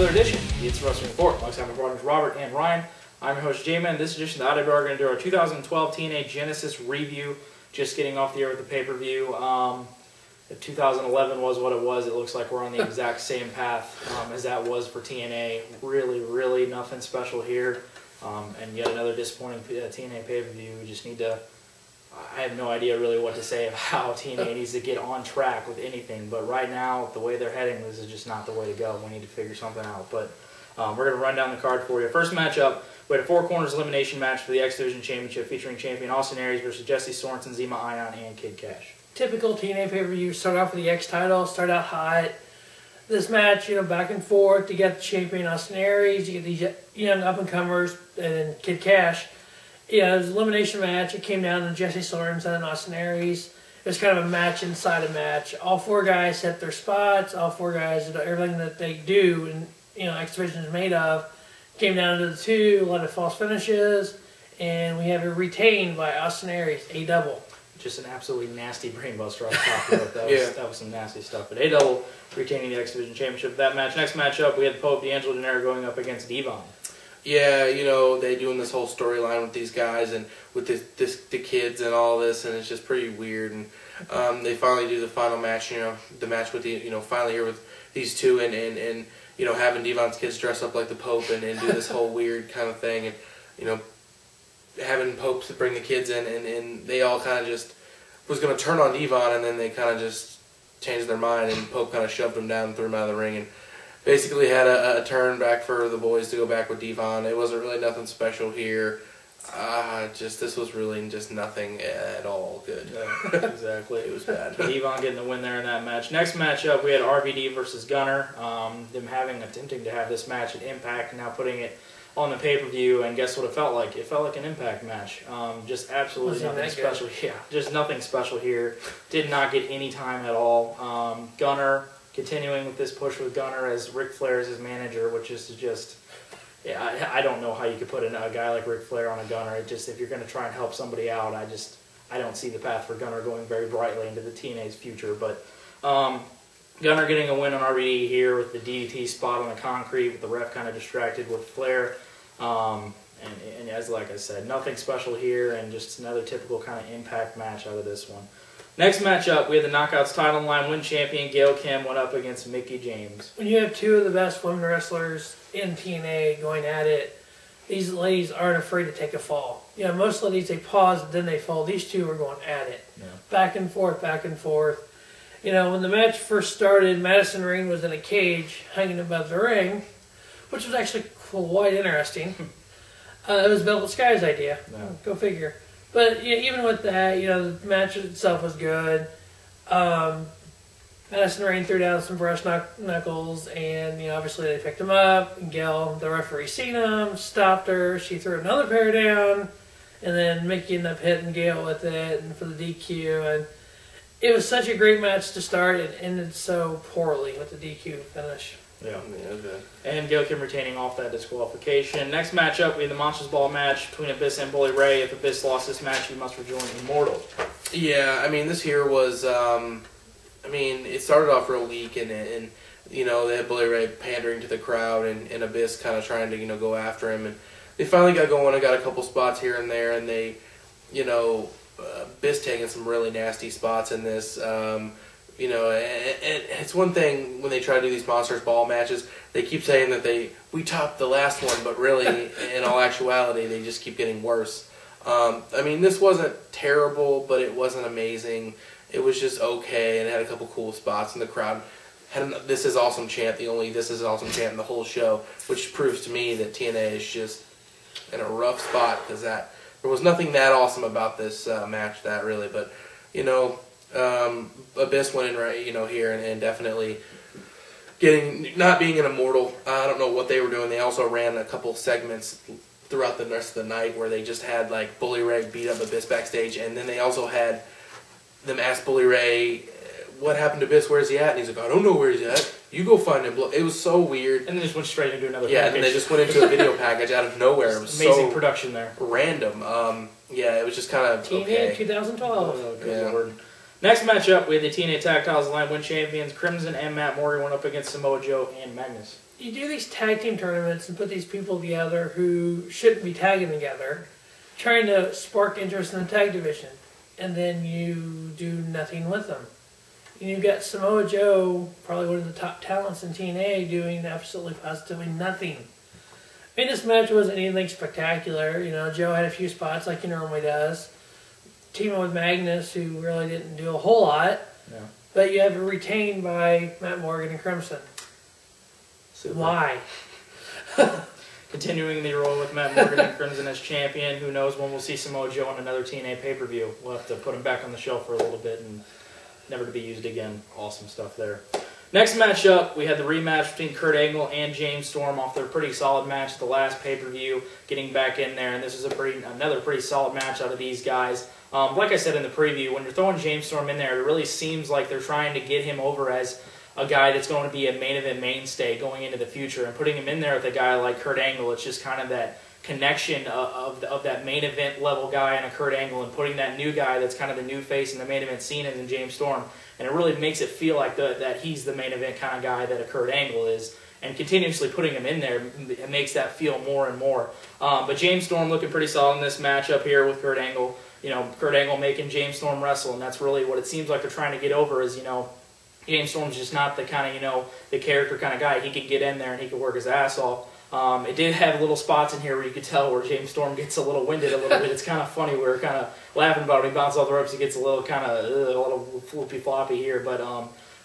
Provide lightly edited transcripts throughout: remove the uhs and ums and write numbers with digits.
another edition of It's Wrestling Report. Alongside my brothers Robert and Ryan, I'm your host Zema, and this edition of the IWR are going to do our 2012 TNA Genesis review. Just getting off the air with the pay-per-view. If 2011 was what it was, it looks like we're on the exact same path as that was for TNA. Really nothing special here. And yet another disappointing TNA pay-per-view. We just need to... I have no idea really what to say of how TNA needs to get on track with anything. But right now, the way they're heading, this is just not the way to go. We need to figure something out. But we're going to run down the card for you. First matchup, we had a Four Corners elimination match for the X Division Championship featuring champion Austin Aries versus Jesse Sorensen, Zema, Ion, and Kid Kash. Typical TNA pay-per-view. Start off with the X title, start out hot. This match, back and forth. You get the champion Austin Aries, you get these young up-and-comers, and then Kid Kash. Yeah, it was an elimination match. It came down to Jesse Sorensen and Austin Aries. It was kind of a match inside a match. All four guys set their spots. All four guys did everything that they do, and X Division is made of. Came down to the two, a lot of false finishes, and we have it retained by Austin Aries, a double. Just an absolutely nasty brainbuster off the top of it. That was some nasty stuff. But a double retaining the X Division Championship. That match. Next matchup, we had the Pope D'Angelo Dinero going up against Devon. Yeah, they doing this whole storyline with these guys and with the kids and all this, and it's just pretty weird. And they finally do the final match. The match with the finally here with these two and having Devon's kids dress up like the Pope and do this whole weird kind of thing, and having Pope to bring the kids in, and they all kind of just was going to turn on Devon, and then they kind of just changed their mind, and Pope kind of shoved him down and threw him out of the ring, and basically had a turn back for the boys to go back with Devon. It wasn't really nothing special here. This was really just nothing at all good. Yeah, exactly. It was bad. Devon getting the win there in that match. Next matchup, we had RVD versus Gunner. Them attempting to have this match at Impact, now putting it on the pay-per-view, and guess what it felt like? It felt like an Impact match. Just absolutely nothing special. Yeah, just nothing special here. Did not get any time at all. Gunner continuing with this push with Gunner as Ric Flair as his manager, which is just, I don't know how you could put a guy like Ric Flair on a Gunner. If you're going to try and help somebody out, I don't see the path for Gunner going very brightly into the TNA's future. But Gunner getting a win on RVD here with the DDT spot on the concrete, with the ref kind of distracted with Flair. And as like I said, nothing special here, and just another typical kind of Impact match out of this one. Next matchup, we had the Knockouts title line. Win champion Gail Kim went up against Mickie James. When you have two of the best women wrestlers in TNA going at it, these ladies aren't afraid to take a fall. Most ladies, they pause, then they fall. These two are going at it. Yeah. Back and forth, back and forth. When the match first started, Madison Rain was in a cage hanging above the ring, which was actually quite interesting. It was Velvet Sky's idea. Yeah. Go figure. But even with that, the match itself was good. Madison Rain threw down some brass knuckles, and obviously they picked him up. And Gail, the referee, seen him, stopped her. She threw another pair down, and then Mickie ended up hitting Gail with it, and for the DQ. And it was such a great match to start. It ended so poorly with the DQ finish. Yeah. Okay. And Gail Kim retaining off that disqualification. Next matchup, we had the Monsters Ball match between Abyss and Bully Ray. If Abyss lost this match, he must rejoin Immortal. Yeah, this here was, it started off real weak, and they had Bully Ray pandering to the crowd, and Abyss kind of trying to, go after him. And they finally got going and got a couple spots here and there, and they, Abyss taking some really nasty spots in this. And it's one thing when they try to do these Monsters Ball matches, they keep saying that we topped the last one, but really, in all actuality, they just keep getting worse. This wasn't terrible, but it wasn't amazing. It was just okay, and it had a couple cool spots, and the crowd had an "This is awesome" chant, the only "This is awesome" chant in the whole show, which proves to me that TNA is just in a rough spot, because there was nothing that awesome about this match, that really, but, Abyss went in right, here, and definitely not being an Immortal. I don't know what they were doing. They also ran a couple segments throughout the rest of the night where they just had like Bully Ray beat up Abyss backstage, and then they also had them ask Bully Ray, "What happened to Abyss? Where's he at?" And he's like, "I don't know where he's at. You go find him." It was so weird. And they just went straight into another. Yeah, package. And they just went into a video package out of nowhere. It was amazing so production there. Random. It was just kind of TNA okay. 2012. Oh, good Lord. Next matchup, we had the TNA Tag Titles line win champions Crimson and Matt Morgan went up against Samoa Joe and Magnus. you do these tag team tournaments and put these people together who shouldn't be tagging together, trying to spark interest in the tag division, and then you do nothing with them. And you've got Samoa Joe, probably one of the top talents in TNA, doing absolutely positively nothing. I mean, this match wasn't anything spectacular. You know, Joe had a few spots like he normally does. Teaming with Magnus, who really didn't do a whole lot. Yeah. But you have it retained by Matt Morgan and Crimson. Super. Why? Continuing the role with Matt Morgan and Crimson as champion. Who knows when we'll see Samoa Joe on another TNA pay-per-view. We'll have to put him back on the shelf for a little bit and never to be used again. Awesome stuff there. Next matchup, we had the rematch between Kurt Angle and James Storm off their pretty solid match at the last pay-per-view, getting back in there, and this is another pretty solid match out of these guys. Like I said in the preview, when you're throwing James Storm in there, it really seems like they're trying to get him over as a guy that's going to be a main event mainstay going into the future, and putting him in there with a guy like Kurt Angle, it's just kind of that connection of that main event level guy and a Kurt Angle, and putting that new guy that's kind of the new face in the main event scene in James Storm, and it really makes it feel like that he's the main event kind of guy that a Kurt Angle is, and continuously putting him in there, it makes that feel more and more. But James Storm looking pretty solid in this matchup here with Kurt Angle. You know, Kurt Angle making James Storm wrestle, and that's really what it seems like they're trying to get over is, you know, James Storm's just not the kind of, you know, the character kind of guy. He could get in there and he could work his ass off. It did have little spots in here where you could tell where James Storm gets a little winded a little bit. It's kind of funny. We were kind of laughing about it. He bounces off the ropes. He gets a little kind of a little floopy floppy here, but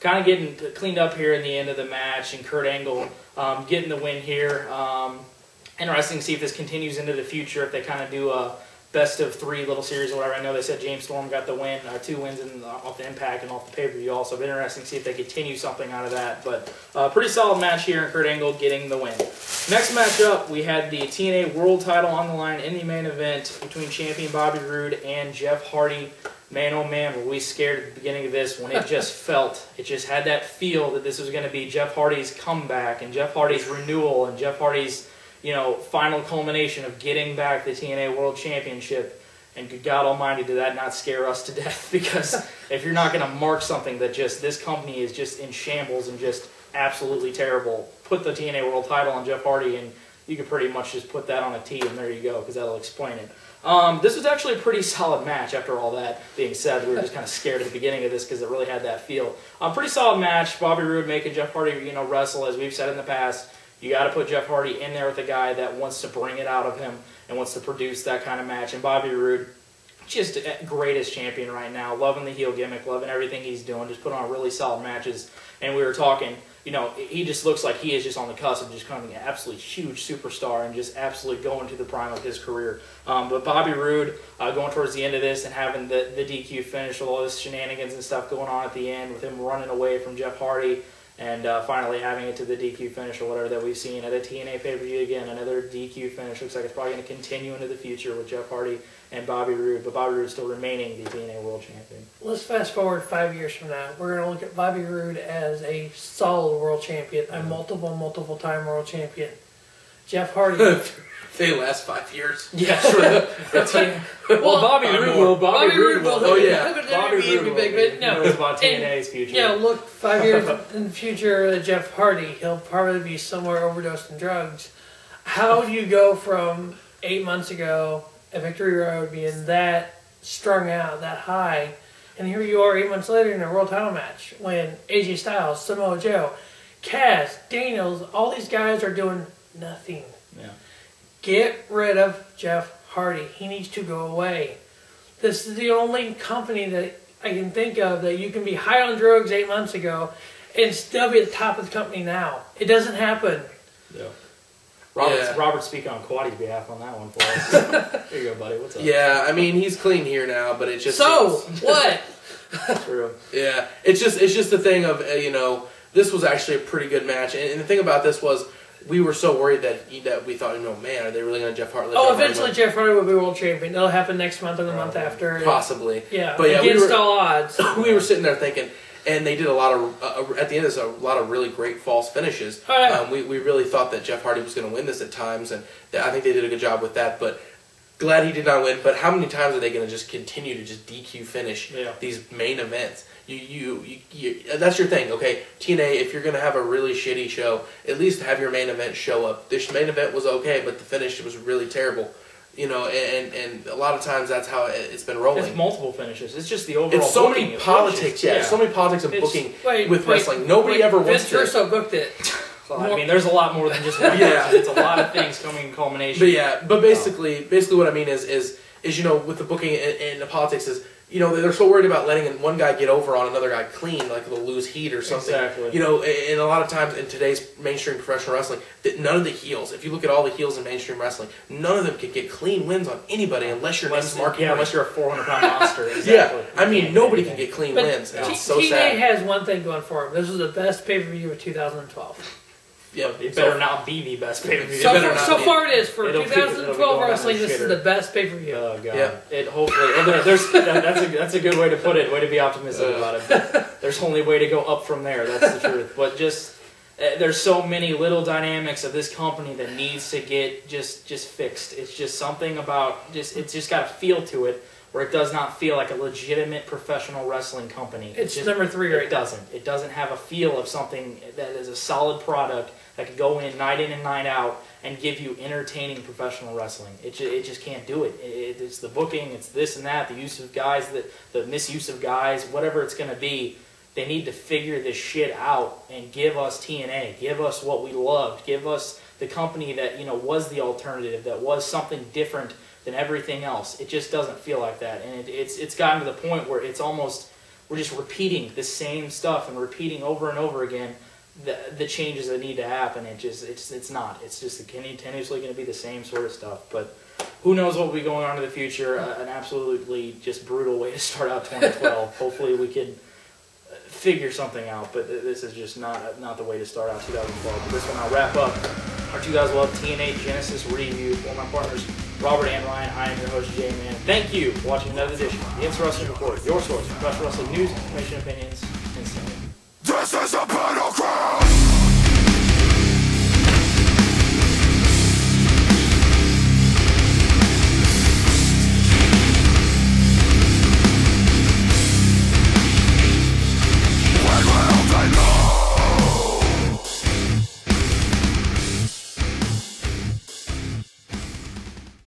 kind of getting cleaned up here in the end of the match. And Kurt Angle getting the win here. Interesting to see if this continues into the future. If they kind of do a best of 3 little series or whatever. I know they said James Storm got the win, 2 wins off the Impact and off the pay-per-view also. But interesting to see if they continue something out of that. But pretty solid match here, and Kurt Angle getting the win. Next matchup, we had the TNA World Title on the line in the main event between champion Bobby Roode and Jeff Hardy. Man, oh man, were we scared at the beginning of this when it just it just had that feel that this was going to be Jeff Hardy's comeback and Jeff Hardy's renewal and Jeff Hardy's, you know, final culmination of getting back the TNA World Championship. And good God Almighty, did that not scare us to death? Because if you're not going to mark something that just this company is just in shambles and just absolutely terrible, put the TNA World Title on Jeff Hardy, and you could pretty much just put that on a T, and there you go, because that'll explain it. This was actually a pretty solid match. After all that being said, we were just kind of scared at the beginning of this because it really had that feel. Pretty solid match. Bobby Roode making Jeff Hardy, you know, wrestle, as we've said in the past. You got to put Jeff Hardy in there with a guy that wants to bring it out of him and wants to produce that kind of match. And Bobby Roode, just greatest champion right now. Loving the heel gimmick, loving everything he's doing. Just put on really solid matches. And we were talking, you know, he just looks like he is just on the cusp of just becoming an absolutely huge superstar and just absolutely going to the prime of his career. But Bobby Roode going towards the end of this and having the DQ finish with all this shenanigans and stuff going on at the end with him running away from Jeff Hardy. And finally having it to the DQ finish or whatever that we've seen at a TNA pay-per-view again. Another DQ finish. Looks like it's probably going to continue into the future with Jeff Hardy and Bobby Roode. But Bobby Roode still remaining the TNA World Champion. Let's fast forward 5 years from now. We're going to look at Bobby Roode as a solid world champion, a multiple time world champion. Jeff Hardy. They last 5 years. Yeah, sure. Well, Bobby Roode will. Bobby Roode will. Oh, yeah. Bobby Roode will. Knows about TNA's future. Yeah, look, 5 years in the future, Jeff Hardy, he'll probably be somewhere overdosed in drugs. How do you go from 8 months ago, at Victory Road, being that strung out, that high, and here you are 8 months later in a world title match when AJ Styles, Samoa Joe, Kash, Daniels, all these guys are doing nothing. Yeah. Get rid of Jeff Hardy. He needs to go away. This is the only company that I can think of that you can be high on drugs 8 months ago and still be at the top of the company now. It doesn't happen. Yeah. Robert's speaking on Quaddy's behalf on that one for us. Here you go, buddy. What's up? Yeah, I mean, he's clean here now, but it just... What? True. Yeah, it's just the thing of, you know, this was actually a pretty good match. And the thing about this was, we were so worried that we thought, you know, man, are they really going to Jeff Hardy? Eventually Jeff Hardy will be world champion. It'll happen next month or the month after. Possibly. Yeah, but yeah, against all odds. We were sitting there thinking, and they did a lot of, at the end of this, a lot of really great false finishes. Oh, yeah. We really thought that Jeff Hardy was going to win this at times, and I think they did a good job with that. But glad he did not win. But how many times are they going to just continue to just DQ finish these main events? That's your thing, okay? TNA, if you're going to have a really shitty show, at least have your main event show up. This main event was okay, but the finish was really terrible. You know, and a lot of times that's how it's been rolling. It's multiple finishes. It's just the overall. It's so many politics, so many politics of booking with wrestling. Nobody ever wants to. Vince Russo booked it. Well, I mean, there's a lot more than just one. It's a lot of things coming in culmination. But basically what I mean is you know, with the booking and the politics is, you know, they're so worried about letting one guy get over on another guy clean, like they'll lose heat or something. Exactly. You know, and a lot of times in today's mainstream professional wrestling, none of the heels, if you look at all the heels in mainstream wrestling, none of them can get clean wins on anybody unless your name's Mark. Yeah, unless you're a 400-pound monster. Exactly. I mean, nobody can get clean wins. And it's so sad. TNA has one thing going for him. This was the best pay-per-view of 2012. Yeah, it better not be the best pay-per-view. So far it is. For 2012 wrestling, this is the best pay-per-view. Oh, God. Yeah. It hopefully... that's a good way to put it. Way to be optimistic about it. But there's only way to go up from there. That's the truth. But just... there's so many little dynamics of this company that needs to get just fixed. It's just something about... It's just got a feel to it where it does not feel like a legitimate professional wrestling company. It's just, number 3 right now. It doesn't have a feel of something that is a solid product that could go in and night out and give you entertaining professional wrestling. It just can't do it. It's the booking, it's this and that, the use of guys, the misuse of guys, whatever it's going to be. They need to figure this shit out and give us TNA, give us what we loved, give us the company that, you know, was the alternative, that was something different than everything else. It just doesn't feel like that, and it's gotten to the point where it's almost, we're just repeating the same stuff and repeating over and over again the changes that need to happen. It's not. It's just continuously going to be the same sort of stuff. But who knows what will be going on in the future? An absolutely just brutal way to start out 2012. Hopefully we can figure something out. But this is just not the way to start out 2012. But this one I'll wrap up our 2012 TNA Genesis review. For my partners Robert and Ryan, I am your host Jay Man. Thank you for watching another edition of the Instant Wrestling Report, your source for professional wrestling news, information, opinions, and stuff.